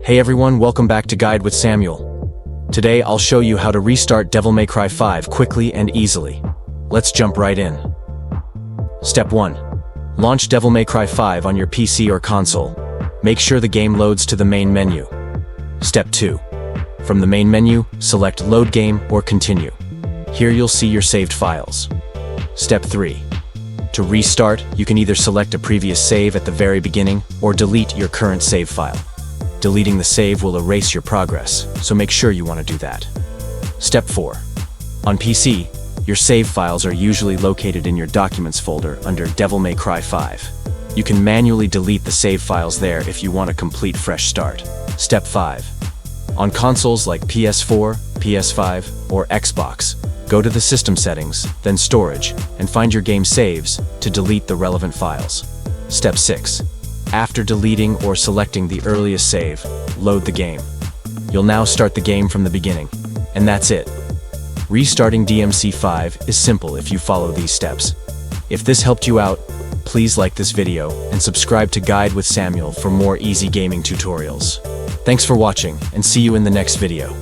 Hey everyone, welcome back to Guide with Samuel. Today I'll show you how to restart Devil May Cry 5 quickly and easily. Let's jump right in. Step 1. Launch Devil May Cry 5 on your PC or console. Make sure the game loads to the main menu. Step 2. From the main menu, select Load Game or Continue. Here you'll see your saved files. Step 3. To restart, you can either select a previous save at the very beginning or delete your current save file. Deleting the save will erase your progress, so make sure you want to do that. Step 4. On PC, your save files are usually located in your Documents folder under Devil May Cry 5. You can manually delete the save files there if you want a complete fresh start. Step 5. On consoles like PS4, PS5, or Xbox, go to the System Settings, then Storage, and find your game saves to delete the relevant files. Step 6. After deleting or selecting the earliest save, load the game. You'll now start the game from the beginning. And that's it. Restarting DMC5 is simple if you follow these steps. If this helped you out, please like this video and subscribe to Guide with Samuel for more easy gaming tutorials. Thanks for watching, and see you in the next video.